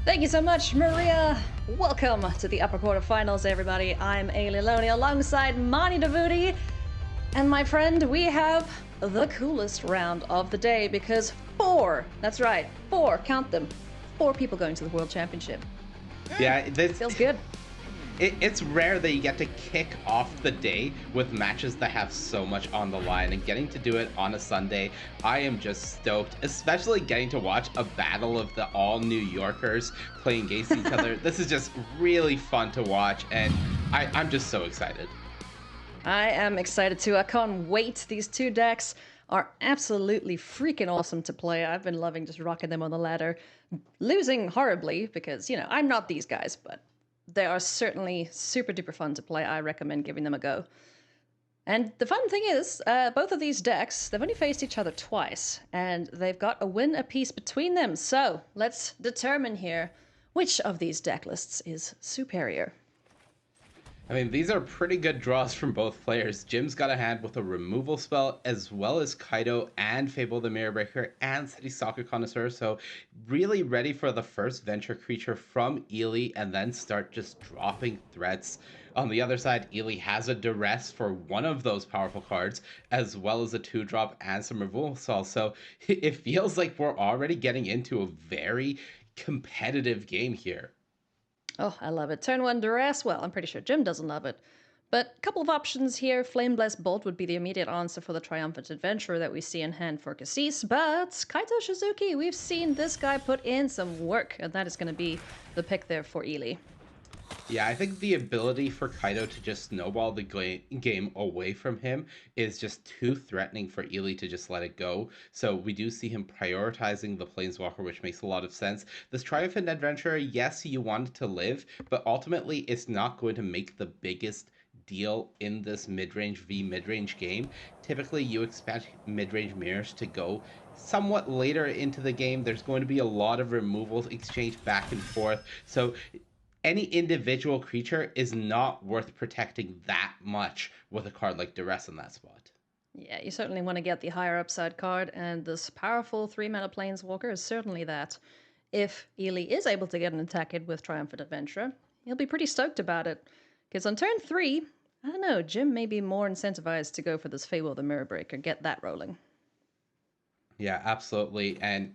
Thank you so much, Maria. Welcome to the upper quarterfinals, everybody. I'm Eli Loney alongside Mani Davuti. And my friend, we have the coolest round of the day because that's right, count them, four people going to the World Championship. Yeah, this Feels good. It's rare that you get to kick off the day with matches that have so much on the line, and getting to do it on a Sunday, I am just stoked, especially getting to watch a battle of the all New Yorkers playing against each other. This is just really fun to watch, and I'm just so excited. I am excited too. I can't wait. These two decks are absolutely freaking awesome to play. I've been loving just rocking them on the ladder. Losing horribly because, I'm not these guys, but they are certainly super duper fun to play. I recommend giving them a go. And the fun thing is, both of these decks, they've only faced each other twice, and they've got a win apiece between them. So let's determine here which of these deck lists is superior. I mean, these are pretty good draws from both players. Jim's got a hand with a removal spell, as well as Kaido and Fable the Mirror Breaker and City Soccer Connoisseur. So really ready for the first venture creature from Eli and then start just dropping threats. On the other side, Eli has a Duress for one of those powerful cards, as well as a 2-drop and some removal spells. So it feels like we're already getting into a very competitive game here. Oh, I love it. Turn 1 Duress. Well, I'm pretty sure Jim doesn't love it. But a couple of options here. Flame Blessed Bolt would be the immediate answer for the Triumphant Adventurer that we see in hand for Kassis. But Kaito Shizuki, we've seen this guy put in some work, and that is going to be the pick there for Eli. Yeah, I think the ability for Kaido to just snowball the game away from him is just too threatening for Eli to just let it go. So we do see him prioritizing the Planeswalker, which makes a lot of sense. This Triumphant Adventurer, yes, you want it to live, but ultimately it's not going to make the biggest deal in this mid-range v mid-range game. Typically, you expect mid-range mirrors to go somewhat later into the game. There's going to be a lot of removals exchanged back and forth. So any individual creature is not worth protecting that much with a card like Duress in that spot. Yeah, you certainly want to get the higher upside card, and this powerful 3-mana Planeswalker is certainly that. If Eli is able to get an attack in with Triumphant Adventurer, he'll be pretty stoked about it. Because on turn 3, I don't know, Jim may be more incentivized to go for this Fable the Mirror Breaker, get that rolling. Yeah, absolutely. And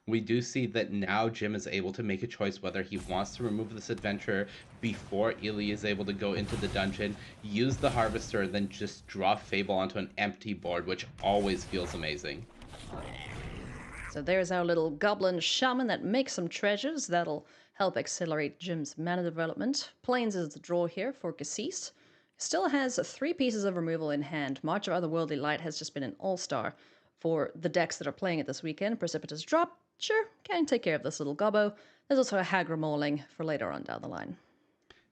we do see that now Jim is able to make a choice whether he wants to remove this adventurer before Eli is able to go into the dungeon, use the Harvester, and then just drop Fable onto an empty board, which always feels amazing. So there's our little Goblin Shaman that makes some treasures that'll help accelerate Jim's mana development. Plains is the draw here for Kassis. Still has 3 pieces of removal in hand. March of Otherworldly Light has just been an all-star for the decks that are playing it this weekend. Precipitous Drop, sure, can take care of this little gobbo. There's also a Hagra Mauling for later on down the line.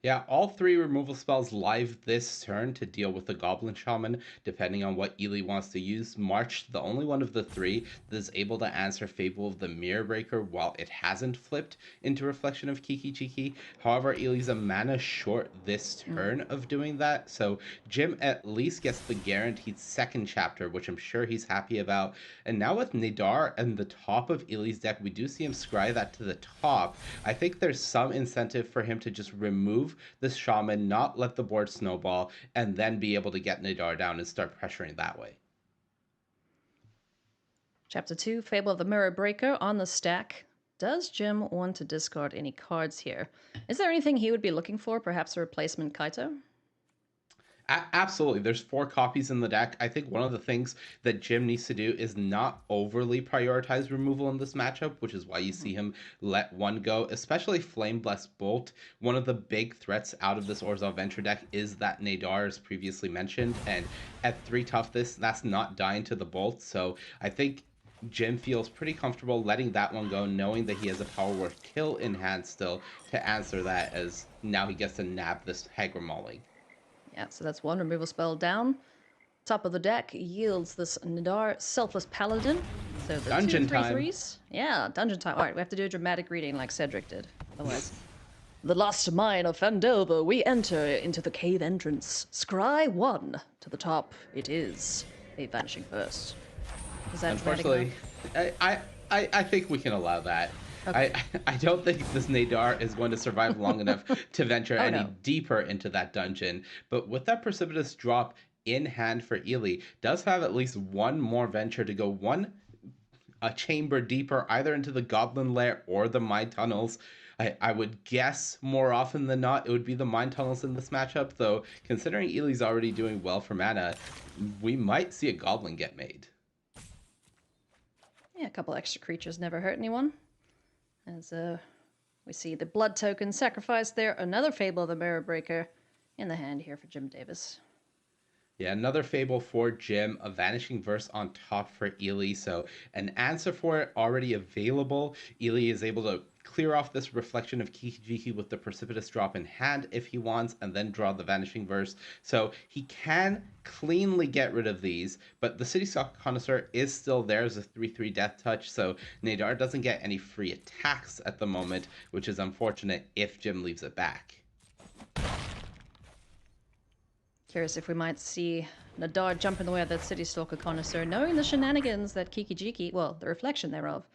Yeah, all 3 removal spells live this turn to deal with the Goblin Shaman, depending on what Eli wants to use. March, the only one of the 3 that is able to answer Fable of the Mirror Breaker while it hasn't flipped into Reflection of Kiki Chiki. However, Eli's a mana short this turn of doing that, so Jim at least gets the guaranteed second chapter, which I'm sure he's happy about. And now with Nidar and the top of Eli's deck, we do see him scry that to the top. I think there's some incentive for him to just remove this Shaman, not let the board snowball, and then be able to get Nidar down and start pressuring that way. Chapter 2, Fable of the Mirror Breaker on the stack. Does Jim want to discard any cards here? Is there anything he would be looking for? Perhaps a replacement Kaito? Absolutely. There's 4 copies in the deck. I think one of the things that Jim needs to do is not overly prioritize removal in this matchup, which is why you see him let one go, especially Flame Blessed Bolt. One of the big threats out of this Orzhov Venture deck is that Nadar, as previously mentioned, and at 3 toughness, that's not dying to the Bolt. So I think Jim feels pretty comfortable letting that one go, knowing that he has a Power Word Kill in hand still to answer that, as now he gets to nab this Hagra Mauling. Yeah, so that's 1 removal spell down. Top of the deck yields this Nidar Selfless Paladin. So the Dungeon 2 3 time. 3s. Yeah, dungeon time. Alright, we have to do a dramatic reading like Cedric did. Otherwise. The lost mine of Fandelver, we enter into the cave entrance. Scry 1. To the top, it is a Vanishing Burst. Is that dramatic Unfortunately, enough? I think we can allow that. Okay. I don't think this Nadar is going to survive long enough to venture Oh any no. deeper into that dungeon. But with that precipitous drop in hand for Ely, does have at least one more venture to go a chamber deeper, either into the Goblin Lair or the Mine Tunnels. I would guess more often than not it would be the Mine Tunnels in this matchup, though considering Ely's already doing well for mana, we might see a Goblin get made. Yeah, a couple extra creatures never hurt anyone. As we see the blood token sacrificed there, another Fable of the Mirror Breaker in the hand here for Jim Davis. Yeah, another Fable for Jim, a Vanishing Verse on top for Ely, so an answer for it already available. Ely is able to clear off this reflection of Kiki-Jiki with the Precipitous Drop in hand if he wants, and then draw the Vanishing Verse. So he can cleanly get rid of these, but the City Stock Connoisseur is still there as a 3/3 Death Touch, so Nadar doesn't get any free attacks at the moment, which is unfortunate if Jim leaves it back. Curious if we might see Nadar jump in the way of that City Stalker Connoisseur, knowing the shenanigans that Kiki-Jiki, well, the reflection thereof,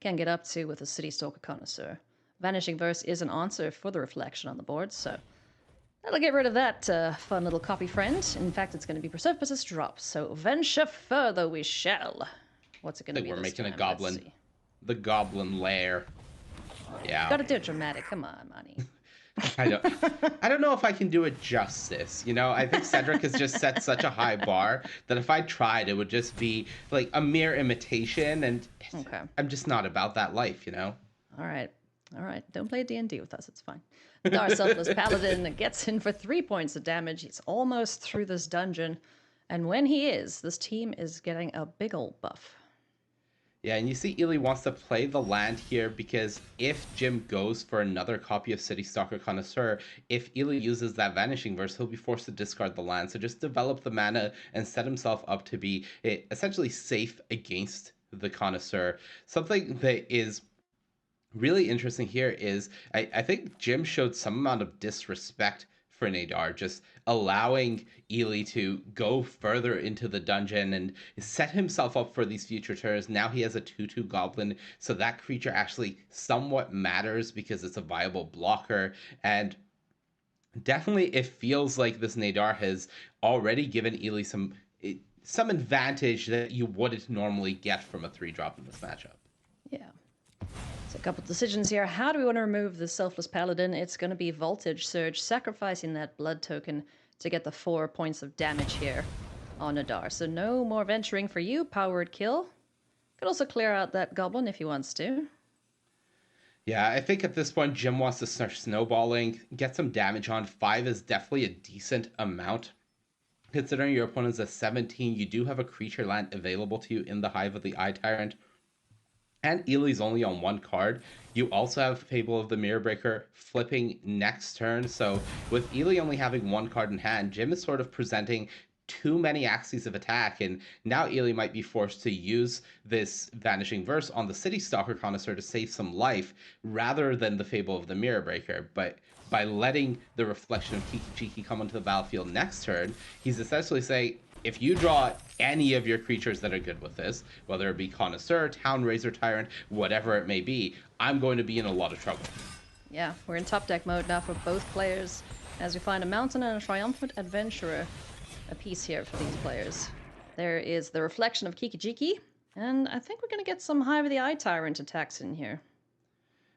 can get up to with a City Stalker Connoisseur. Vanishing Verse is an answer for the reflection on the board, so that'll get rid of that fun little copy friend. In fact, it's going to be Precipitous Drop, so venture further we shall. What's it going to be? We're making time? a Goblin. The Goblin Lair. Yeah. Gotta do it dramatic. Come on, Monty. I don't know if I can do it justice. You know, I think Cedric has just set such a high bar that if I tried, it would just be like a mere imitation, and Okay. I'm just not about that life, you know? All right. Don't play D&D with us. It's fine. Our Selfless Paladin gets in for 3 points of damage. He's almost through this dungeon. And when he is, this team is getting a big old buff. Yeah, and you see Ely wants to play the land here because if Jim goes for another copy of City Stalker Connoisseur, if Ely uses that Vanishing Verse, he'll be forced to discard the land. So just develop the mana and set himself up to be essentially safe against the Connoisseur. Something that is really interesting here is I think Jim showed some amount of disrespect for Nadar, just allowing Ely to go further into the dungeon and set himself up for these future turns. Now he has a 2/2 Goblin, so that creature actually somewhat matters because it's a viable blocker. And definitely it feels like this Nadar has already given Ely some advantage that you wouldn't normally get from a 3-drop in this matchup. Yeah. So a couple decisions here. How do we want to remove the Selfless Paladin? It's going to be Voltage Surge, sacrificing that blood token to get the 4 points of damage here on Nadar. So no more venturing for you. Powered kill. Could also clear out that goblin if he wants to. Yeah, I think at this point, Jim wants to start snowballing, get some damage on. 5 is definitely a decent amount. Considering your opponent's a 17, you do have a creature land available to you in the Hive of the Eye Tyrant. And Ely's only on 1 card. You also have Fable of the Mirror Breaker flipping next turn. So with Ely only having 1 card in hand, Jim is sort of presenting too many axes of attack, and now Ely might be forced to use this Vanishing Verse on the City Stalker Connoisseur to save some life rather than the Fable of the Mirror Breaker. But by letting the reflection of Kiki-Jiki come onto the battlefield next turn, he's essentially saying, if you draw any of your creatures that are good with this, whether it be Connoisseur, Town Razor Tyrant, whatever it may be, I'm going to be in a lot of trouble. Yeah, we're in top deck mode now for both players as we find a Mountain and a Triumphant Adventurer a piece here for these players. There is the reflection of Kiki-Jiki, and I think we're going to get some Hive of the Eye Tyrant attacks in here.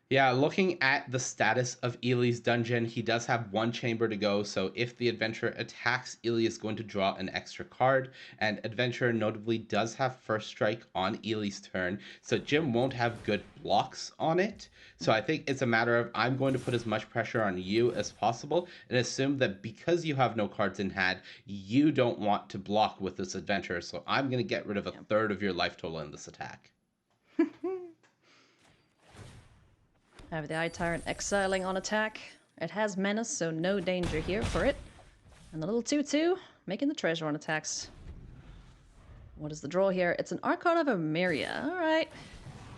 Yeah, looking at the status of Ely's dungeon, he does have 1 chamber to go, so if the adventurer attacks, Ely is going to draw an extra card, and adventurer notably does have first strike on Ely's turn, so Jim won't have good blocks on it. So I think it's a matter of I'm going to put as much pressure on you as possible and assume that because you have no cards in hand, you don't want to block with this adventurer, so I'm going to get rid of a third of your life total in this attack. Have the Eye Tyrant exiling on attack. It has menace, so no danger here for it. And the little 2/2 making the treasure on attacks. What is the draw here? It's an Archon of Emeria. Alright.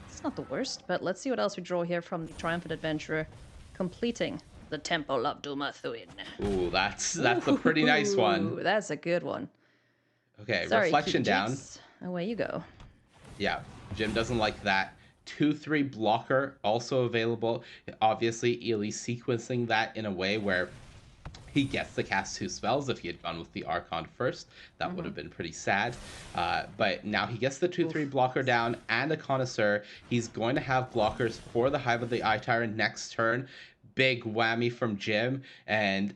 It's not the worst, but let's see what else we draw here from the Triumphant Adventurer. Completing the Temple of Dumathuin. Ooh, that's a pretty nice one. Ooh, that's a good one. Okay, Sorry, reflection down. Away you go. Yeah, Jim doesn't like that 2/3 blocker also available. Obviously, Ely sequencing that in a way where he gets to cast 2 spells. If he had gone with the Archon first, that would have been pretty sad. But now he gets the 2/3 blocker down and a Connoisseur. He's going to have blockers for the Hive of the Eye Tyrant next turn. Big whammy from Jim, and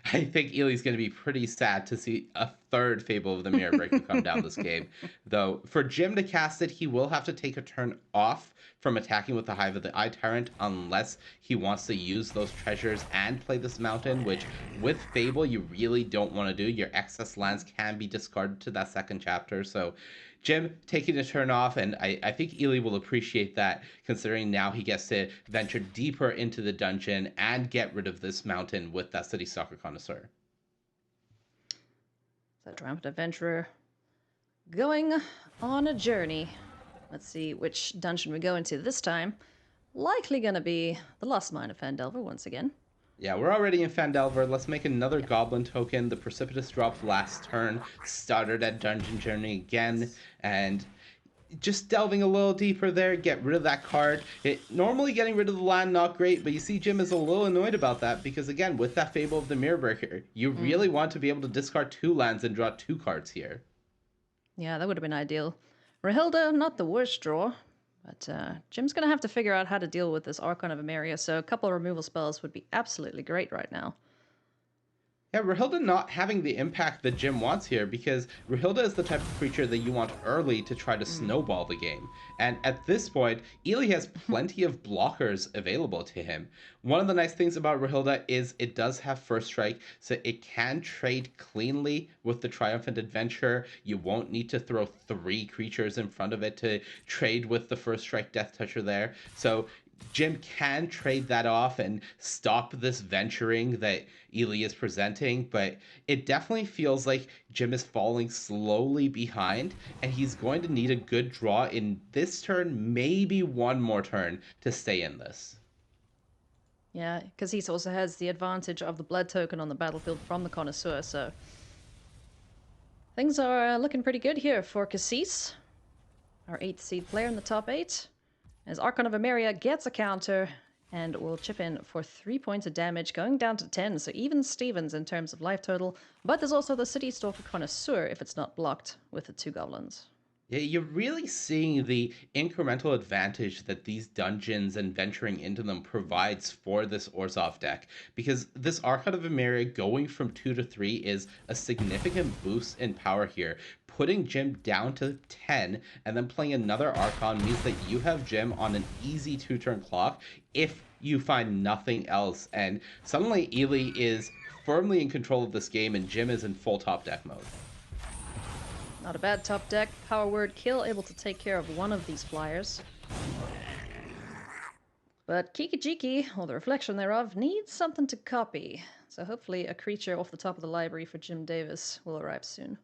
I think Ely's going to be pretty sad to see a third Fable of the Mirror Breaker come down this game. Though, for Jim to cast it, he will have to take a turn off from attacking with the Hive of the Eye Tyrant unless he wants to use those treasures and play this mountain, which with Fable you really don't want to do. Your excess lands can be discarded to that second chapter, so Jim taking a turn off, and I think Ely will appreciate that, considering now he gets to venture deeper into the dungeon and get rid of this mountain with that City Stalker Connoisseur. So Triumphant Adventurer going on a journey. Let's see which dungeon we go into this time. Likely gonna be the Lost Mine of Phandelver once again. Yeah, we're already in Phandelver. Let's make another Goblin token. The Precipitous dropped last turn, started at Dungeon Journey again, and just delving a little deeper there, get rid of that card. Normally getting rid of the land, not great, but you see Jim is a little annoyed about that because, again, with that Fable of the Mirror Breaker, you really want to be able to discard 2 lands and draw 2 cards here. Yeah, that would have been ideal. Rahilda, not the worst draw, but Jim's going to have to figure out how to deal with this Archon of Emeria, so a couple of removal spells would be absolutely great right now. Yeah, Rahilda not having the impact that Jim wants here, because Rahilda is the type of creature that you want early to try to snowball the game. And at this point, Ely has plenty of blockers available to him. One of the nice things about Rahilda is it does have First Strike, so it can trade cleanly with the Triumphant Adventure. You won't need to throw 3 creatures in front of it to trade with the First Strike Death Toucher there. So Jim can trade that off and stop this venturing that Ely is presenting, but it definitely feels like Jim is falling slowly behind, and he's going to need a good draw in this turn, maybe one more turn, to stay in this. Yeah, because he also has the advantage of the blood token on the battlefield from the Connoisseur, so things are looking pretty good here for Kassis, our 8th seed player in the top 8. As Archon of Emeria gets a counter and will chip in for 3 points of damage, going down to 10, so even Stevens in terms of life total. But there's also the City Stalker Connoisseur if it's not blocked with the 2 goblins. Yeah, you're really seeing the incremental advantage that these dungeons and venturing into them provides for this Orzhov deck, because this Archon of Emeria going from 2 to 3 is a significant boost in power here. Putting Jim down to 10 and then playing another Archon means that you have Jim on an easy 2-turn clock if you find nothing else, and suddenly Ely is firmly in control of this game and Jim is in full top deck mode. Not a bad top deck. Power Word Kill, able to take care of one of these flyers. But Kiki-Jiki, or the reflection thereof, needs something to copy. So hopefully a creature off the top of the library for Jim Davis will arrive soon.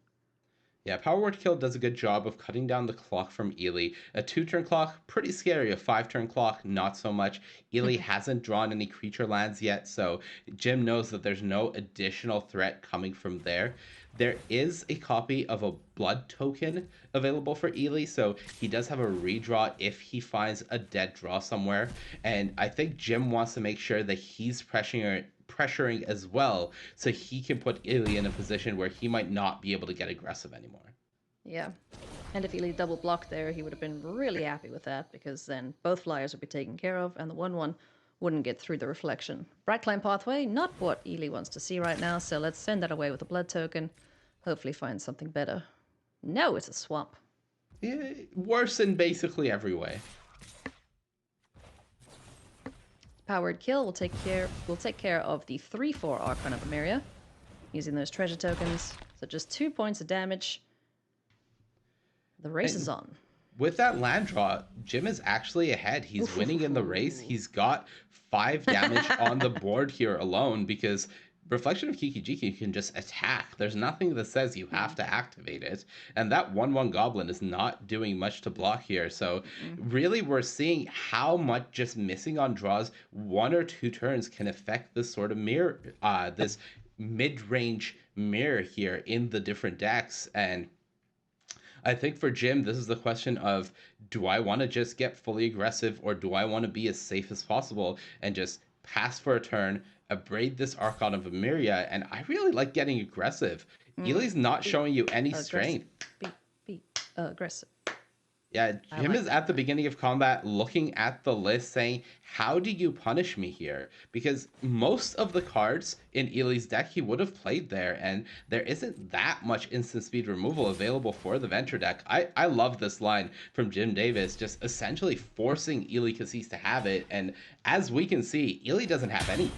Yeah, Power Word Kill does a good job of cutting down the clock from Ely. A 2-turn clock, pretty scary. A 5-turn clock, not so much. Ely hasn't drawn any creature lands yet, so Jim knows that there's no additional threat coming from there. There is a copy of a blood token available for Ely, so he does have a redraw if he finds a dead draw somewhere. And I think Jim wants to make sure that he's pressuring as well, so he can put Ely in a position where he might not be able to get aggressive anymore. Yeah, and if Ely double blocked there, he would have been really happy with that, because then both flyers would be taken care of, and the 1/1 wouldn't get through the reflection. Bright Climb Pathway, not what Ely wants to see right now, so let's send that away with a blood token. Hopefully find something better. No, it's a swamp. Yeah, worse in basically every way. Powered Kill will take care of the 3/4 Archon of Emeria, using those treasure tokens. So just 2 points of damage. The race is on. With that land draw, Jim is actually ahead. He's winning in the race. He's got 5 damage on the board here alone, because Reflection of Kiki-Jiki can just attack. There's nothing that says you have to activate it. And that 1/1 Goblin is not doing much to block here. So really we're seeing how much just missing on draws 1 or 2 turns can affect this sort of mirror, this mid-range mirror here in the different decks. And I think for Jim, this is the question of, do I want to just get fully aggressive, or do I want to be as safe as possible and just pass for a turn, abrade this Archon of Emeria? And I really like getting aggressive. Eli's not Be showing you any aggressive. strength. Be aggressive. Yeah, I Jim like is that. at the beginning of combat looking at the list saying, how do you punish me here? Because most of the cards in Eli's deck he would have played there, and there isn't that much instant speed removal available for the Venture deck. I love this line from Jim Davis, just essentially forcing Eli Kassis to have it, and as we can see, Eli doesn't have any.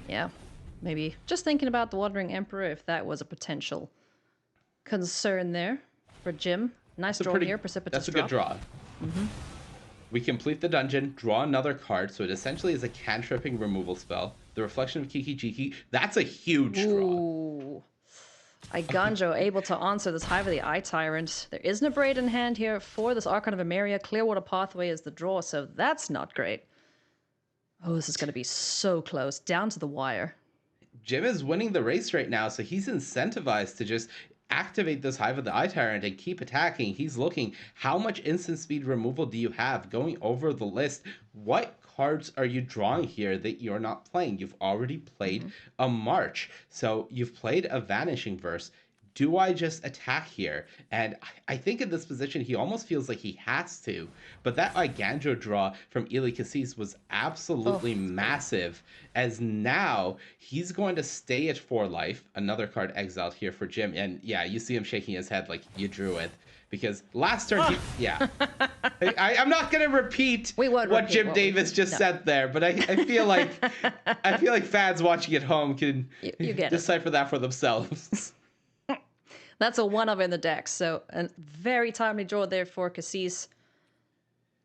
Yeah. Maybe just thinking about the Wandering Emperor, if that was a potential concern there for Jim. Nice draw here, Precipitous That's a Drop. good draw. We complete the dungeon, draw another card, so it essentially is a cantripping removal spell. The Reflection of Kiki Jiki, that's a huge draw. Ooh. Iganjo able to answer this Hive of the Eye Tyrant. There is no Braid in hand here for this Archon of Emeria. Clearwater Pathway is the draw, so that's not great. Oh, this is going to be so close, down to the wire. Jim is winning the race right now, so he's incentivized to just activate this Hive of the Eye Tyrant and keep attacking. He's looking, how much instant speed removal do you have? Going over the list, what cards are you drawing here that you're not playing? You've already played a March, so you've played a Vanishing Verse. Do I just attack here? And I think in this position, he almost feels like he has to. But that Iganjo draw from Eli Kassis was absolutely massive, as now he's going to stay at 4 life. Another card exiled here for Jim. And yeah, you see him shaking his head like, you drew it. Because last turn, I'm not going to repeat what Jim Davis just said there, but I feel like fans watching at home can you get decipher that for themselves. That's a one-of in the deck, so a very timely draw there for Kassis.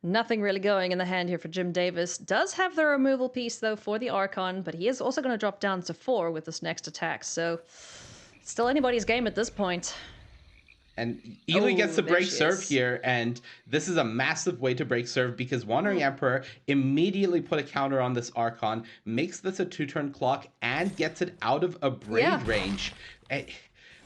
Nothing really going in the hand here for Jim Davis. Does have the removal piece, though, for the Archon, but he is also going to drop down to 4 with this next attack, so still anybody's game at this point. And Eli gets to break serve here, and this is a massive way to break serve because Wandering Emperor immediately put a counter on this Archon, makes this a 2-turn clock, and gets it out of a braid range.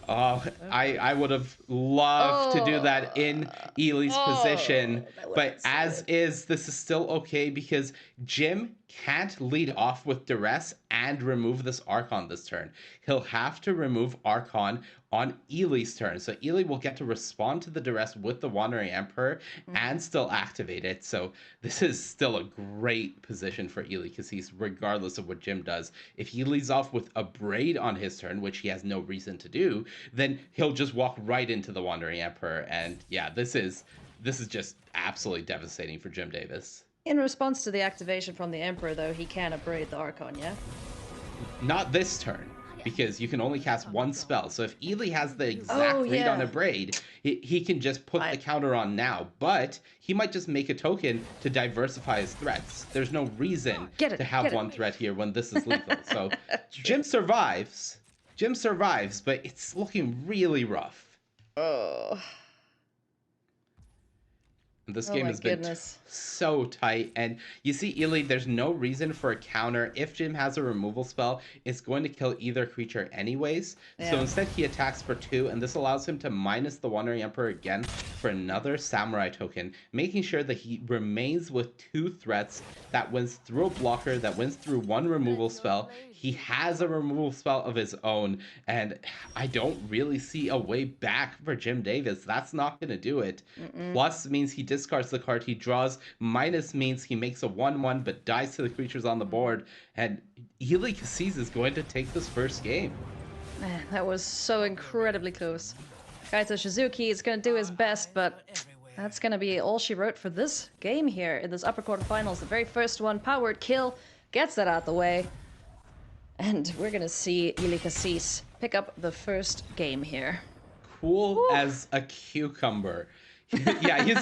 I would have loved to do that in Eli's position, but as is, this is still okay because Jim can't lead off with Duress and remove this Archon this turn. He'll have to remove Archon on Eli's turn. So Eli will get to respond to the Duress with the Wandering Emperor and still activate it. So this is still a great position for Eli Kassis, regardless of what Jim does. If he leads off with a Braid on his turn, which he has no reason to do, then he'll just walk right into the Wandering Emperor. And yeah, this is just absolutely devastating for Jim Davis. In response to the activation from the Emperor, though, he can abrade the Archon, yeah? Not this turn, because you can only cast 1 spell. So if Eli has the exact read on a braid, he can just put the counter on now. But he might just make a token to diversify his threats. There's no reason to have 1 threat here when this is lethal. So Jim survives. But it's looking really rough. Oh. This game has been so tight, and you see Eli, there's no reason for a counter. If Jim has a removal spell, it's going to kill either creature anyways. So instead he attacks for 2, and this allows him to minus the Wandering Emperor again for another Samurai token, making sure that he remains with 2 threats, that wins through a blocker, that wins through 1 removal spell. He has a removal spell of his own, and I don't really see a way back for Jim Davis. That's not going to do it. Plus means he discards the card he draws. Minus means he makes a 1/1 but dies to the creatures on the board. And Eli Kassis is going to take this first game. Man, that was so incredibly close. Kaito Shizuki is going to do his best, but that's going to be all she wrote for this game here in this upper quarterfinals. The very first one, powered kill, gets that out the way. And we're going to see Eli Kassis pick up the first game here. Cool as a cucumber. Yeah, you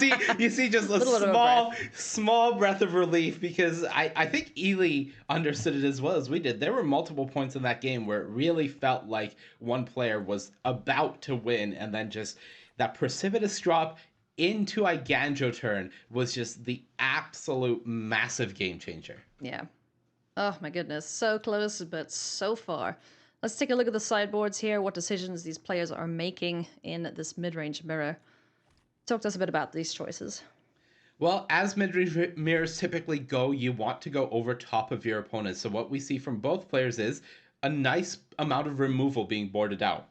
see just a small breath of relief, because I think Eli understood it as well as we did. There were multiple points in that game where it really felt like one player was about to win, and then just that precipitous drop into Iganjo turn was just the absolute massive game changer. Yeah. Oh my goodness, so close, but so far. Let's take a look at the sideboards here, what decisions these players are making in this mid-range mirror. Talk to us a bit about these choices. Well, as mid-range mirrors typically go, you want to go over top of your opponent. So what we see from both players is a nice amount of removal being boarded out.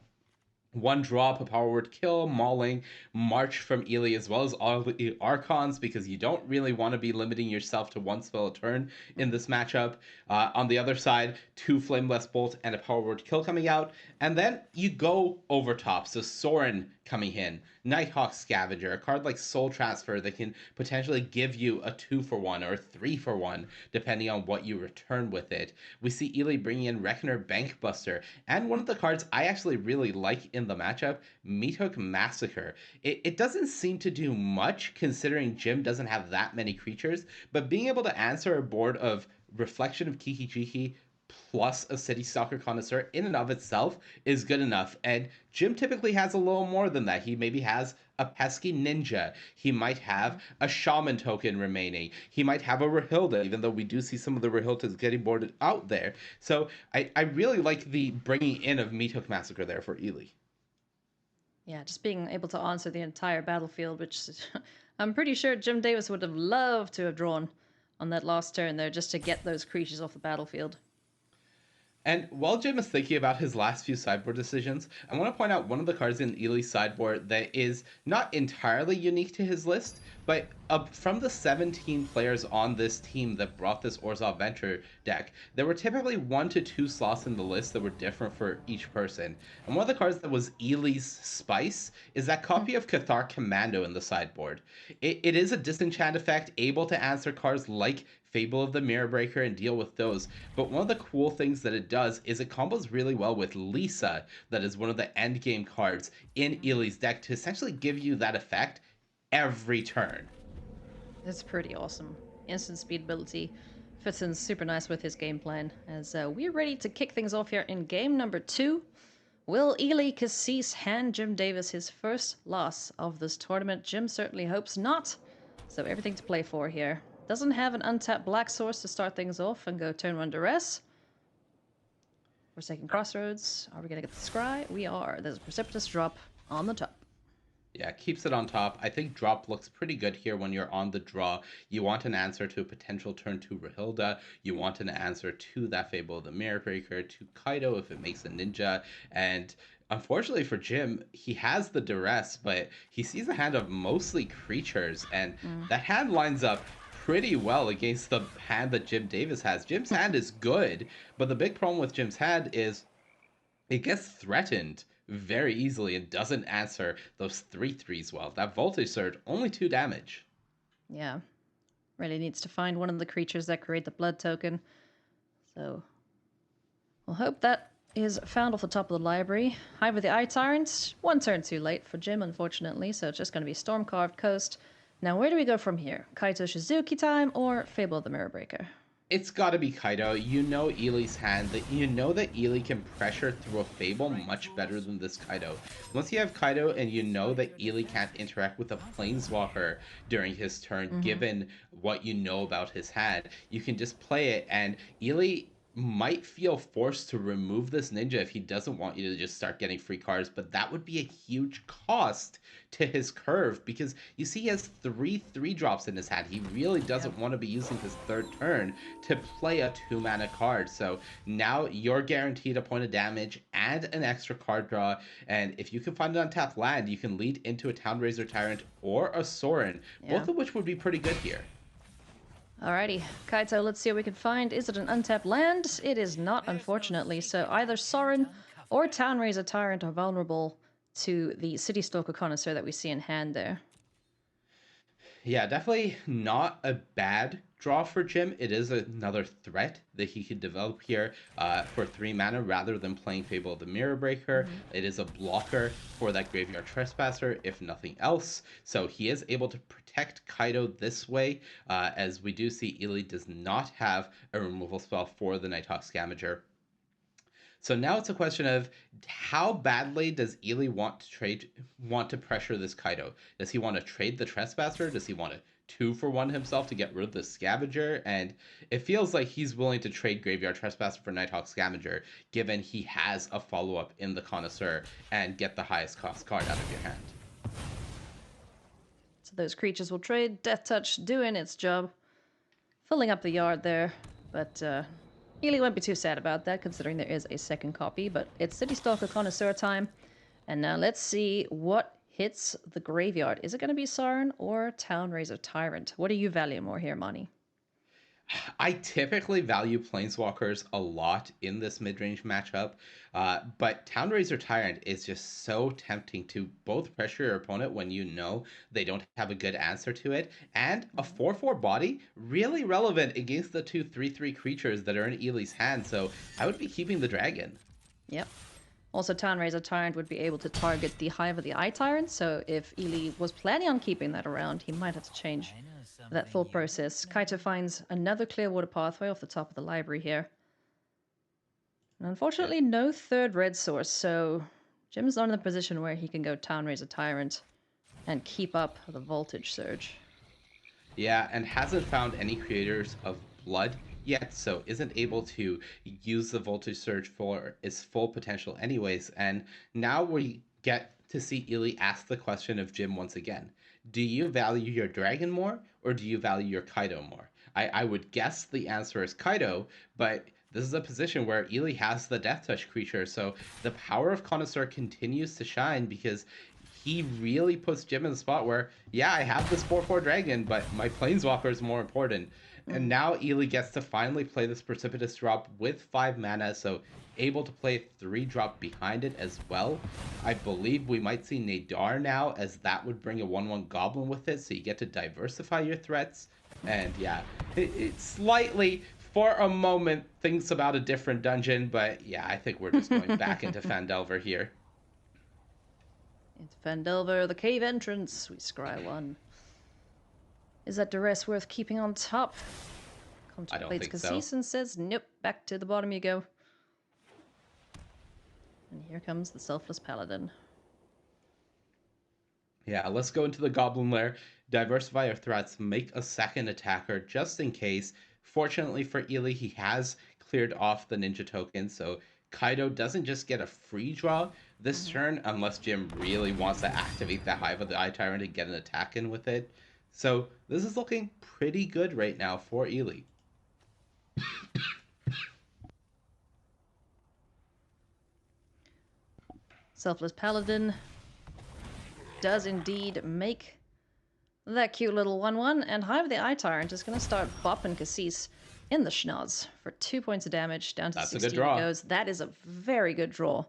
One drop, a power word kill, mauling, march from Eli, as well as all the Archons, because you don't really want to be limiting yourself to one spell a turn in this matchup. On the other side, two Flameless Bolt and a power word kill coming out. And then you go over top. So Sorin coming in, Nighthawk Scavenger, a card like Soul Transfer that can potentially give you a 2-for-1 or 3-for-1, depending on what you return with it. We see Eli bringing in Reckoner Bankbuster, and one of the cards I actually really like in the matchup, Meathook Massacre. It doesn't seem to do much considering Jim doesn't have that many creatures, but being able to answer a board of Reflection of Kiki Jiki plus a City Stalker Connoisseur in and of itself is good enough. And Jim typically has a little more than that. He maybe has a pesky ninja. He might have a shaman token remaining. He might have a Rahilda, even though we do see some of the Rahildas getting boarded out there. So I really like the bringing in of Meathook Massacre there for Eli. Yeah, just being able to answer the entire battlefield, which I'm pretty sure Jim Davis would have loved to have drawn on that last turn there, just to get those creatures off the battlefield. And while Jim is thinking about his last few sideboard decisions, I want to point out one of the cards in Eli's sideboard that is not entirely unique to his list, but from the 17 players on this team that brought this Orzhov Venture deck, there were typically 1 to 2 slots in the list that were different for each person. And one of the cards that was Eli's Spice is that copy of Cathar Commando in the sideboard. It is a disenchant effect, able to answer cards like Fable of the Mirror Breaker and deal with those. But one of the cool things that it does is it combos really well with Lisa, that is one of the end game cards in Eli's deck, to essentially give you that effect every turn. It's pretty awesome. Instant speed ability fits in super nice with his game plan. As we're ready to kick things off here in game number 2. Will Eli Kassis hand Jim Davis his first loss of this tournament? Jim certainly hopes not. So everything to play for here. Doesn't have an untapped black source to start things off and go turn 1 duress. Forsaken Crossroads. Are we going to get the scry? We are. There's a precipitous drop on the top. Yeah, keeps it on top. I think drop looks pretty good here when you're on the draw. You want an answer to a potential turn 2 Rahilda. You want an answer to that Fable of the Mirror Breaker, to Kaido if it makes a ninja. And unfortunately for Jim, he has the duress, but he sees a hand of mostly creatures, and that hand lines up pretty well against the hand that Jim Davis has. Jim's hand is good, but the big problem with Jim's hand is it gets threatened very easily and doesn't answer those 3/3s well. That Voltage Surge, only 2 damage. Yeah. Really needs to find one of the creatures that create the blood token. So we'll hope that is found off the top of the library. Hive of the Eye Tyrant. 1 turn too late for Jim, unfortunately, so it's just going to be Storm-Carved Coast. Now, where do we go from here? Kaito Shizuki time or Fable of the Mirror Breaker? It's got to be Kaido. You know Eli's hand. That you know that Eli can pressure through a Fable much better than this Kaido. Once you have Kaido and you know that Eli can't interact with a Planeswalker during his turn, given what you know about his hand, you can just play it, and Eli might feel forced to remove this ninja if he doesn't want you to just start getting free cards, but that would be a huge cost to his curve, because you see he has 3 drops in his hand. He really doesn't want to be using his 3rd turn to play a 2-mana card. So now you're guaranteed a point of damage and an extra card draw, and if you can find an untapped land, you can lead into a Townraiser Tyrant or a Sorin, both of which would be pretty good here. Alrighty, Kaito, let's see what we can find. Is it an untapped land? It is not, unfortunately. So either Sorin or Townraiser Tyrant are vulnerable to the City Stalker Connoisseur that we see in hand there. Yeah, definitely not a bad draw for Jim. It is another threat that he could develop here for 3 mana rather than playing Fable of the Mirror Breaker. It is a blocker for that Graveyard Trespasser, if nothing else. So he is able to protect Kaido this way, as we do see Eli does not have a removal spell for the Nighthawk Scavenger. So now it's a question of how badly does Eli want to pressure this Kaido? Does he want to trade the Trespasser? Does he want to 2-for-1 himself to get rid of the Scavenger? And it feels like he's willing to trade Graveyard Trespasser for Nighthawk Scavenger, given he has a follow-up in the Connoisseur and get the highest cost card out of your hand. So those creatures will trade. Death Touch doing its job. Filling up the yard there. But Eli won't be too sad about that, considering there is a second copy. But it's City Stalker Connoisseur time. And now let's see what hits the graveyard. Is it going to be Sarn or Town Razor Tyrant? What do you value more here, Monty? I typically value Planeswalkers a lot in this mid-range matchup, but Townraiser Tyrant is just so tempting to both pressure your opponent when you know they don't have a good answer to it, and a 4/4 body really relevant against the two 3/3 creatures that are in Eli's hand, so I would be keeping the dragon. Yep. Also, Town Razor Tyrant would be able to target the Hive of the Eye Tyrant, so if Eli was planning on keeping that around, he might have to change that thought process. Kaito finds another Clearwater pathway off the top of the library here. And unfortunately, no third red source, so Jim's not in the position where he can go Town Razor Tyrant and keep up the voltage surge. Yeah, and hasn't found any creators of blood yet, so isn't able to use the voltage surge for its full potential anyways. And now we get to see Eli ask the question of Jim once again. Do you value your dragon more, or do you value your Kaido more? I would guess the answer is Kaido, but this is a position where Eli has the Death Touch creature, so the power of Connoisseur continues to shine because he really puts Jim in the spot where, yeah, I have this 4/4 dragon, but my Planeswalker is more important. And now Eli gets to finally play this Precipitous drop with 5 mana, so able to play a 3-drop behind it as well. I believe we might see Nadar now, as that would bring a 1/1 Goblin with it, so you get to diversify your threats. And yeah, it slightly, for a moment, thinks about a different dungeon, but yeah, I think we're just going back into Phandelver here. Into Phandelver, the cave entrance. We scry one. Is that duress worth keeping on top? Contemplates Kassis and says, nope, back to the bottom you go. And here comes the Selfless Paladin. Yeah, let's go into the Goblin Lair, diversify our threats, make a second attacker just in case. Fortunately for Eli, he has cleared off the ninja token, so Kaido doesn't just get a free draw this turn unless Jim really wants to activate the Hive of the Eye Tyrant and get an attack in with it. So this is looking pretty good right now for Eli. Selfless Paladin does indeed make that cute little 1/1, and Hive of the Eye Tyrant is going to start bopping Kassis in the schnoz for 2 points of damage. Down to 16 it goes. That is a very good draw.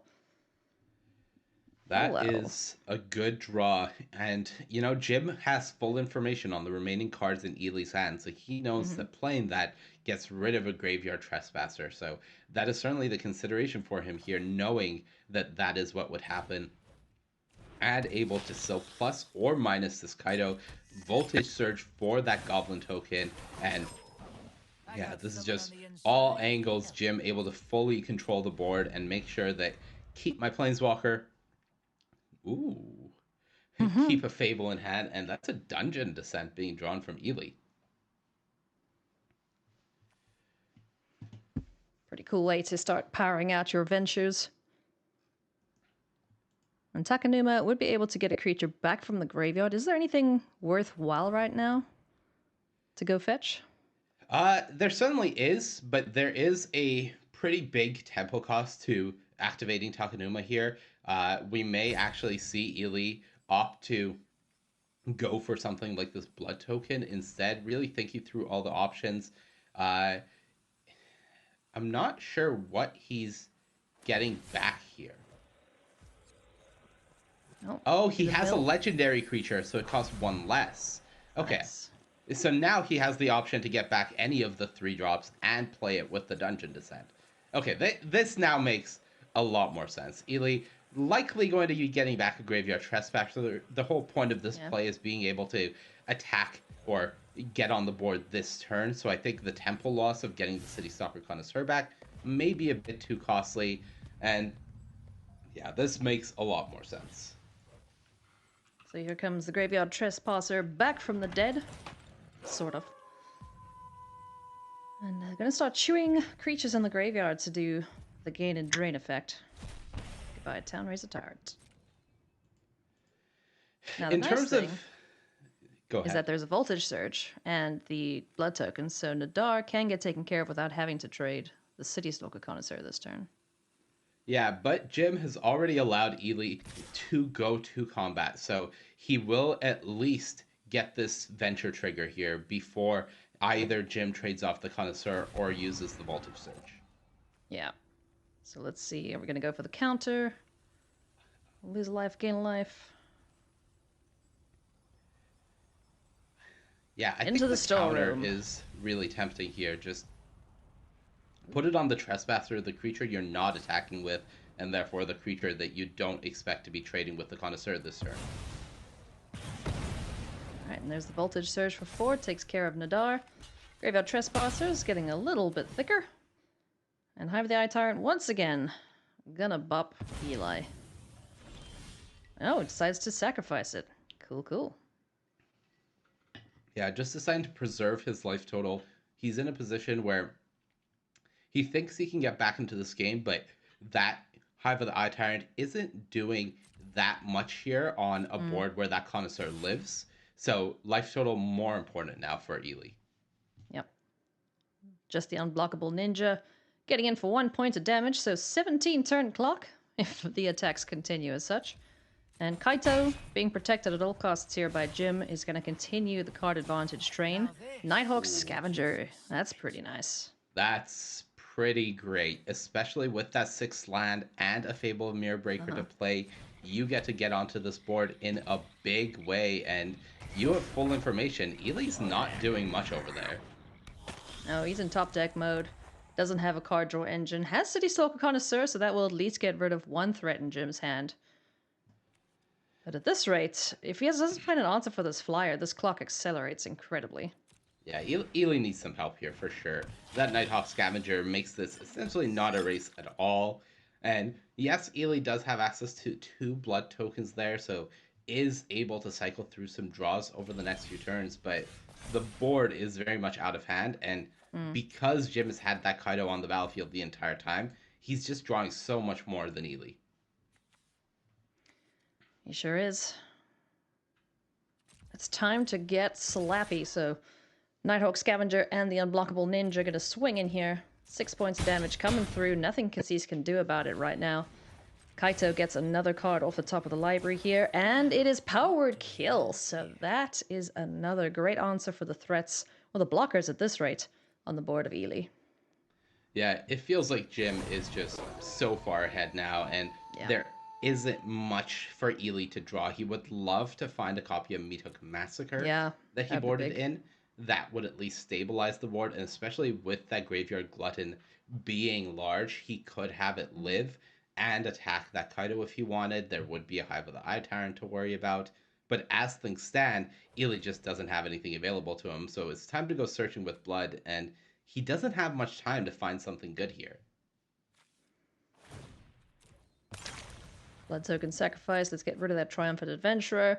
That is a good draw. And, you know, Jim has full information on the remaining cards in Eli's hand, so he knows that playing that gets rid of a Graveyard Trespasser. So that is certainly the consideration for him here, knowing that that is what would happen. And able to still plus or minus this Kaido Voltage Surge for that Goblin token. And yeah, this is just all angles. Jim able to fully control the board and make sure that keep my Planeswalker. Ooh. Keep a Fable in hand, and that's a Dungeon Descent being drawn from Eli. Pretty cool way to start powering out your ventures. And Takenuma would be able to get a creature back from the graveyard. Is there anything worthwhile right now to go fetch? There certainly is, but there is a pretty big tempo cost to activating Takenuma here. We may actually see Eli opt to go for something like this blood token instead, really thinking through all the options. I'm not sure what he's getting back here. Oh, he has a legendary creature, so it costs 1 less. Okay. Nice. So now he has the option to get back any of the 3 drops and play it with the Dungeon Descent. Okay, this now makes a lot more sense. Eli likely going to be getting back a Graveyard Trespasser. The whole point of this play is being able to attack or get on the board this turn. So I think the tempo loss of getting the City Stalker Connoisseur back may be a bit too costly. And yeah, this makes a lot more sense. So here comes the Graveyard Trespasser back from the dead. Sort of. And gonna start chewing creatures in the graveyard to do the gain and drain effect. Goodbye, Town Razor Tyrant. Now, in terms of Go is ahead. that there's a voltage surge and the blood tokens, so Nadar can get taken care of without having to trade the City Stalker Connoisseur this turn. Yeah, but Jim has already allowed Ely to go to combat, so he will at least get this venture trigger here before either Jim trades off the Connoisseur or uses the Voltage Surge. Yeah. So let's see. Are we going to go for the counter? Lose life, gain life. Yeah, I Into think the the counter storeroom. is really tempting here. Just put it on the Trespasser, the creature you're not attacking with, and therefore the creature that you don't expect to be trading with the Connoisseur this turn. Alright, and there's the Voltage Surge for 4. Takes care of Nadar. Graveyard Trespasser is getting a little bit thicker. And Hive of the Eye Tyrant once again. Gonna bop Eli. Oh, it decides to sacrifice it. Cool, cool. Yeah, just deciding to preserve his life total. He's in a position where he thinks he can get back into this game, but that Hive of the Eye Tyrant isn't doing that much here on a board where that Connoisseur lives. So life total more important now for Ely. Yep. Just the unblockable ninja. Getting in for 1 point of damage, so 17 turn clock, if the attacks continue as such. And Kaito, being protected at all costs here by Jim, is going to continue the card advantage train. Nighthawk Scavenger. That's pretty nice. That's pretty great, especially with that 6th land and a Fable of Mirror Breaker to play. You get to get onto this board in a big way, and you have full information. Ely's not doing much over there. No, he's in top deck mode. Doesn't have a card draw engine. Has City Stalker Connoisseur, so that will at least get rid of one threat in Jim's hand. But at this rate, if he doesn't find an answer for this flyer, this clock accelerates incredibly. Yeah, Ely needs some help here for sure. That Nighthawk Scavenger makes this essentially not a race at all. And yes, Ely does have access to 2 blood tokens there, so is able to cycle through some draws over the next few turns, but the board is very much out of hand, and because Jim has had that Kaido on the battlefield the entire time, he's just drawing so much more than Ely. He sure is. It's time to get slappy, so Nighthawk Scavenger and the Unblockable Ninja are going to swing in here. 6 points of damage coming through. Nothing Kassis can do about it right now. Kaito gets another card off the top of the library here, and it is Powered Kill. So that is another great answer for the threats, or the blockers at this rate, on the board of Ely. Yeah, it feels like Jim is just so far ahead now, and there isn't much for Ely to draw. He would love to find a copy of Meathook Massacre that he boarded in. That would at least stabilize the board, and especially with that Graveyard Glutton being large, he could have it live and attack that Kaido if he wanted. There would be a Hive of the Eye Tyrant to worry about. But as things stand, Ely just doesn't have anything available to him, so it's time to go searching with blood, and he doesn't have much time to find something good here. Blood token sacrifice. Let's get rid of that Triumphant Adventurer.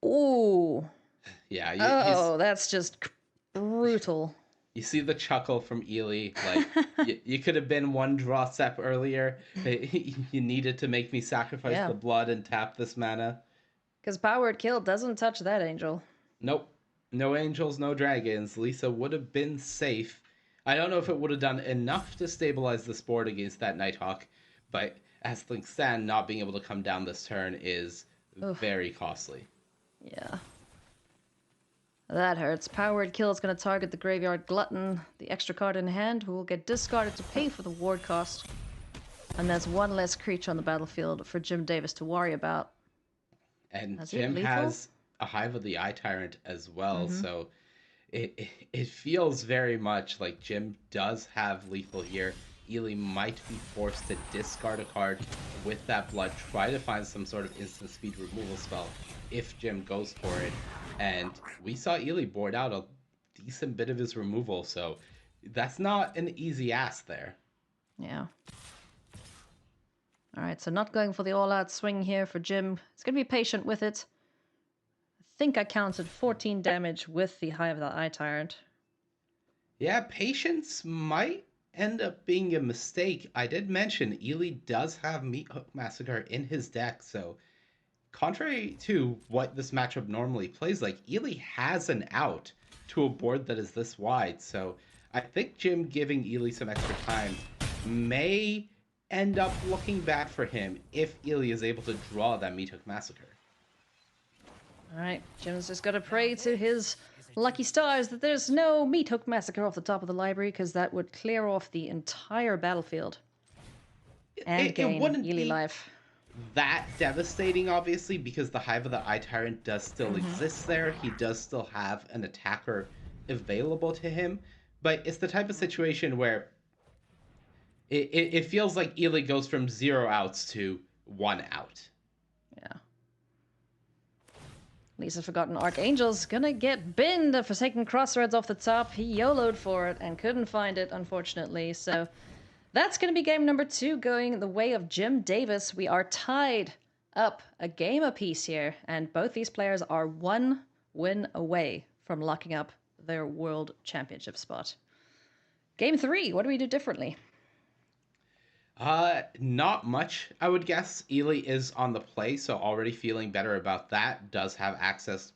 Ooh. Yeah. That's just brutal. You see the chuckle from Ely. Like, you could have been 1 draw step earlier. You needed to make me sacrifice the blood and tap this mana. Because Powered Kill doesn't touch that angel. Nope. No angels, no dragons. Lisa would have been safe. I don't know if it would have done enough to stabilize this board against that Nighthawk, but as things stand, not being able to come down this turn is very costly. Yeah. That hurts. Powered Kill is going to target the Graveyard Glutton, the extra card in hand, who will get discarded to pay for the ward cost. And there's 1 less creature on the battlefield for Jim Davis to worry about. And Jim has a Hive of the Eye Tyrant as well, so it feels very much like Jim does have lethal here. Ely might be forced to discard a card with that blood, try to find some sort of instant speed removal spell if Jim goes for it. And we saw Ely board out a decent bit of his removal, so that's not an easy ask there. Yeah. Alright, so not going for the all-out swing here for Jim. He's going to be patient with it. I think I counted 14 damage with the Hive of the Eye Tyrant. Yeah, patience might end up being a mistake. I did mention Ely does have Meathook Massacre in his deck, so contrary to what this matchup normally plays like, Eli has an out to a board that is this wide. So I think Jim giving Eli some extra time may end up looking bad for him if Eli is able to draw that Meat Hook Massacre. All right, Jim's just got to pray to his lucky stars that there's no Meat Hook Massacre off the top of the library, because that would clear off the entire battlefield and gain wouldn't Eli be life. that devastating, obviously, because the Hive of the Eye Tyrant does still exist there. He does still have an attacker available to him, but it's the type of situation where it feels like Eli goes from 0 outs to 1 out. Yeah. Lisa's Forgotten Archangel's gonna get binned. The Forsaken Crossroads off the top. He YOLO'd for it and couldn't find it, unfortunately. So that's gonna be game number 2, going the way of Jim Davis. We are tied up a game apiece here, and both these players are 1 win away from locking up their World Championship spot. Game 3, what do we do differently? Not much, I would guess. Eli is on the play, so already feeling better about that. Does have access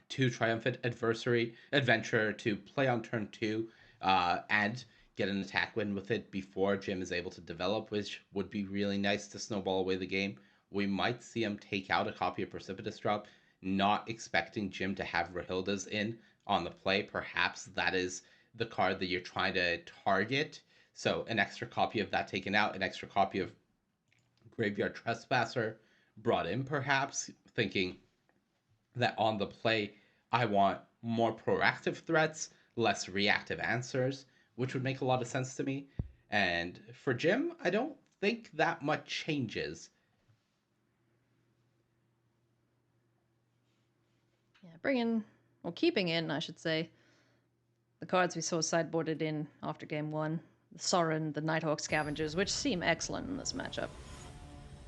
to Triumphant Adventure to play on turn 2, and get an attack win with it before Jim is able to develop, which would be really nice to snowball away the game. We might see him take out a copy of Precipitous Drop, not expecting Jim to have Rahilda's in on the play. Perhaps that is the card that you're trying to target. So an extra copy of that taken out, an extra copy of Graveyard Trespasser brought in, perhaps, thinking that on the play, I want more proactive threats, less reactive answers, which would make a lot of sense to me. And for Jim, I don't think that much changes. Yeah, keeping in, I should say, the cards we saw sideboarded in after game 1. The Sorin, the Nighthawk Scavengers, which seem excellent in this matchup.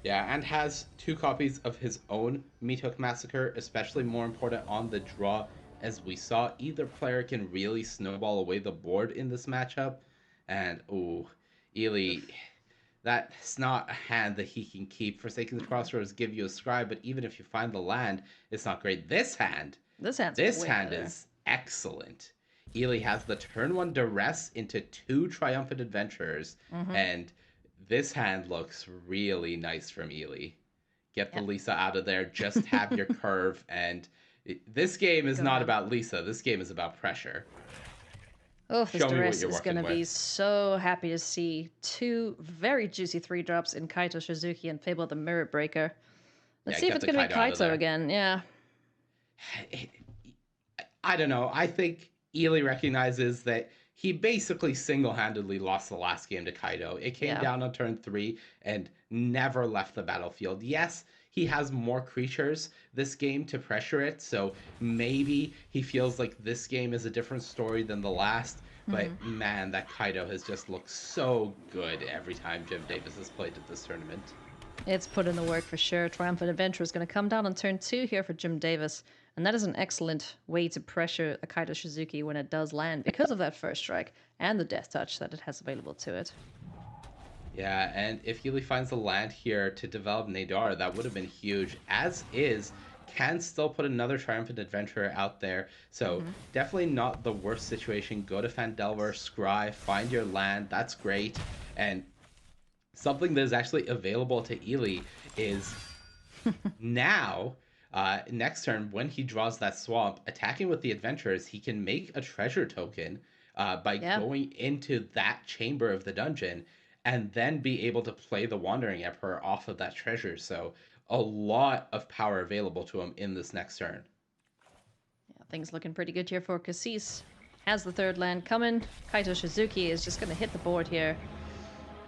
Yeah, and has 2 copies of his own Meat Hook Massacre, especially more important on the draw. As we saw, either player can really snowball away the board in this matchup. And, ooh, Eli, that's not a hand that he can keep. Forsaken Crossroads give you a Scribe, but even if you find the land, it's not great. This hand is excellent. Eli has the turn 1 Duress into 2 Triumphant Adventurers, and this hand looks really nice from Eli. Get the Lisa out of there, just have your curve, and this game is not about Lisa, this game is about pressure. Oh, this Duress is going to be so happy to see 2 very juicy 3-drops in Kaito Shizuki and Fable the Mirror Breaker. Let's see if it's going to be Kaito again, yeah. I don't know, I think Eli recognizes that he basically single-handedly lost the last game to Kaito. It came down on turn 3 and never left the battlefield. Yes, he has more creatures this game to pressure it, so maybe he feels like this game is a different story than the last. But man, that Kaito has just looked so good every time Jim Davis has played at this tournament. It's put in the work for sure. Triumphant Adventure is going to come down on turn 2 here for Jim Davis. And that is an excellent way to pressure a Kaito Shizuki when it does land, because of that first strike and the death touch that it has available to it. Yeah, and if Eli finds the land here to develop Nadar, that would have been huge. As is, can still put another Triumphant Adventurer out there. So definitely not the worst situation. Go to Phandelver, scry, find your land. That's great. And something that is actually available to Eli is now... next turn, when he draws that swamp, attacking with the adventurers, he can make a treasure token by going into that chamber of the dungeon and then be able to play the Wandering Emperor off of that treasure. So a lot of power available to him in this next turn. Yeah, things looking pretty good here for Kassis. Has the 3rd land coming. Kaito Shizuki is just going to hit the board here.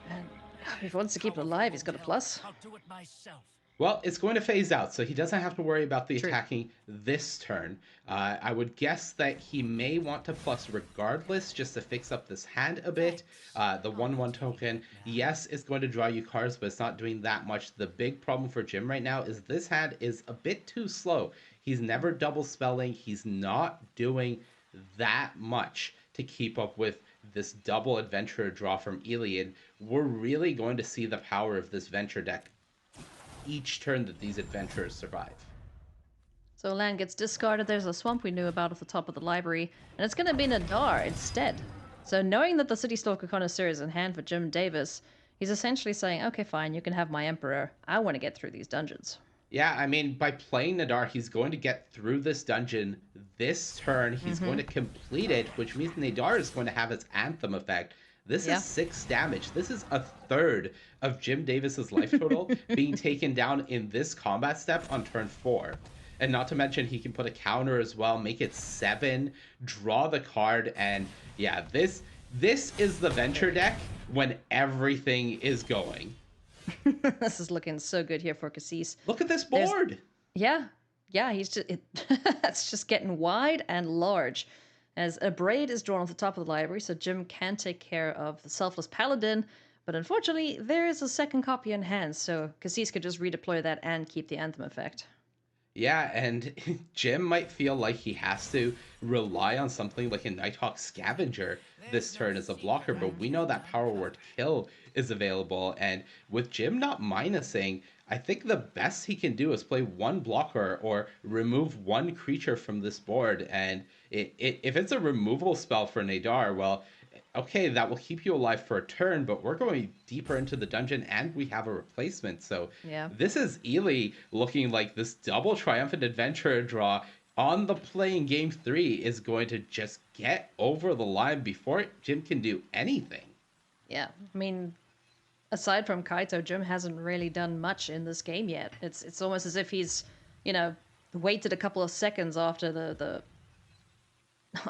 And if he wants to keep it alive, he's got a plus. I'll do it myself. Well, it's going to phase out, so he doesn't have to worry about the attacking this turn. I would guess that he may want to plus regardless, just to fix up this hand a bit. The 1/1 token, yes, is going to draw you cards, but it's not doing that much. The big problem for Jim right now is this hand is a bit too slow. He's never double spelling. He's not doing that much to keep up with this double adventurer draw from Iliad. We're really going to see the power of this venture deck each turn that these adventurers survive. So land gets discarded. There's a swamp we knew about at the top of the library, and it's going to be Nadar instead. So knowing that the City Stalker Connoisseur is in hand for Jim Davis, he's essentially saying, okay, fine, you can have my Emperor. I want to get through these dungeons. Yeah, I mean, by playing Nadar, he's going to get through this dungeon this turn. He's going to complete it, which means Nadar is going to have its Anthem effect. This is 6 damage. This is a third of Jim Davis's life total being taken down in this combat step on turn 4. And not to mention, he can put a counter as well, make it 7, draw the card, and yeah, this is the Venture deck when everything is going. This is looking so good here for Kassis. Look at this board! Yeah, he's just... that's just getting wide and large. As a braid is drawn at the top of the library, so Jim can take care of the Selfless Paladin, but unfortunately, there is a second copy in hand, so Kassis could just redeploy that and keep the Anthem effect. Yeah, and Jim might feel like he has to rely on something like a Nighthawk Scavenger this turn as a blocker, but we know that Power Word Kill is available, and with Jim not minusing, I think the best he can do is play one blocker or remove one creature from this board, and if it's a removal spell for Nadar, well, okay, that will keep you alive for a turn, but we're going deeper into the dungeon and we have a replacement. So this is Eli looking like this double triumphant adventurer draw on the play in game 3 is going to just get over the line before Jim can do anything. Yeah, I mean, aside from Kaito, Jim hasn't really done much in this game yet. It's almost as if he's, waited a couple of seconds after the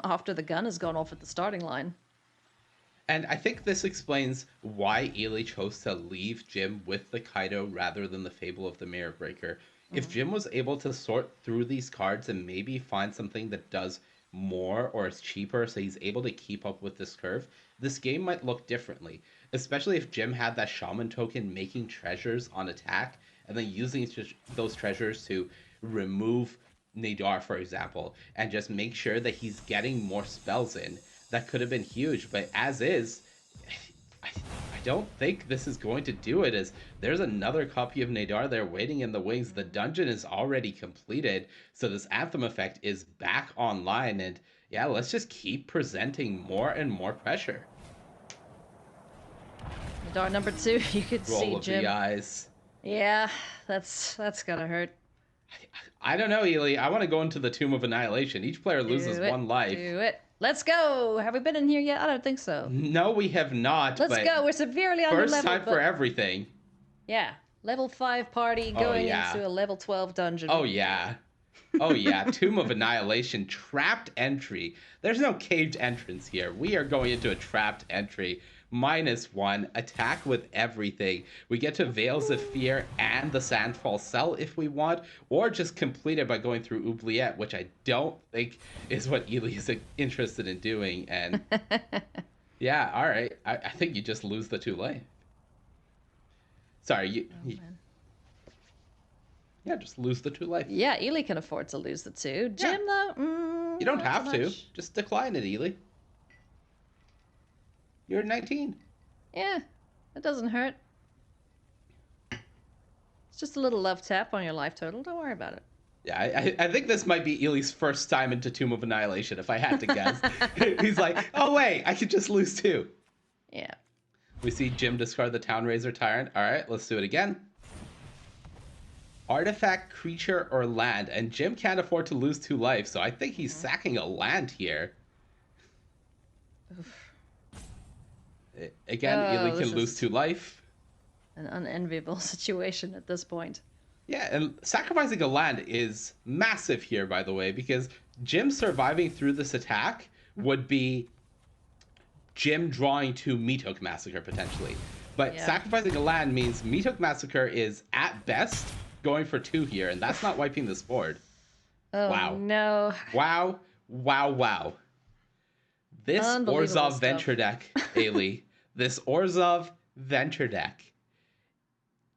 after the gun has gone off at the starting line. And I think this explains why Eli chose to leave Jim with the Kaido rather than the Fable of the Mirror Breaker. If Jim was able to sort through these cards and maybe find something that does more or is cheaper so he's able to keep up with this curve, this game might look differently. Especially if Jim had that Shaman token making treasures on attack and then using those treasures to remove Nadar, for example, and just make sure that he's getting more spells in. That could have been huge, but as is, I don't think this is going to do it, as there's another copy of Nadar there waiting in the wings. The dungeon is already completed, so this Anthem effect is back online, and yeah, let's just keep presenting more and more pressure. Nadar number 2, you could Roll see of Jim. the eyes. Yeah, that's gonna hurt. I don't know, Eli. I want to go into the Tomb of Annihilation. Each player loses 1 life. Do it. Let's go. Have we been in here yet? I don't think so. No, we have not. Let's go. We're severely under level. First time for everything. Yeah. Level 5 party going into a level 12 dungeon. Oh, yeah. Oh, yeah. Tomb of Annihilation. Trapped entry. There's no caged entrance here. We are going into a trapped entry. -1. Attack with everything. We get to Veils of Fear and the Sandfall Cell if we want, or just complete it by going through Oubliette, which I don't think is what Eli is interested in doing. And yeah, all right. I think you just lose the 2 life. Sorry, yeah, just lose the 2 life. Yeah, Eli can afford to lose the 2. Jim, though, you don't have to. Just decline it, Eli. You're 19. Yeah, it doesn't hurt. It's just a little love tap on your life total. Don't worry about it. Yeah, I think this might be Eli's first time into Tomb of Annihilation, if I had to guess. He's like, oh, wait, I could just lose 2. Yeah. We see Jim discard the Town Razor Tyrant. All right, let's do it again. Artifact, creature, or land. And Jim can't afford to lose 2 life, so I think he's sacking a land here. Oof. Again, Eli can lose 2 life. An unenviable situation at this point. Yeah, and sacrificing a land is massive here, by the way, because Jim surviving through this attack would be Jim drawing to Meathook Massacre, potentially. But sacrificing a land means Meathook Massacre is, at best, going for 2 here, and that's not wiping this board. Oh, wow. No. Wow. Wow, wow. This Orzhov Venture deck, Eli. This Orzhov Venture deck.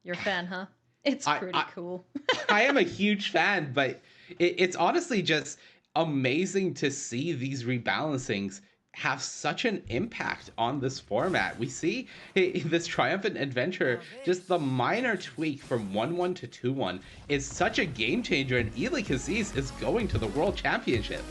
You're a fan, huh? It's pretty cool. I am a huge fan, but it's honestly just amazing to see these rebalancings have such an impact on this format. We see this triumphant adventure, just the minor tweak from 1-1 to 2-1 is such a game changer, and Eli Kassis is going to the World Championship.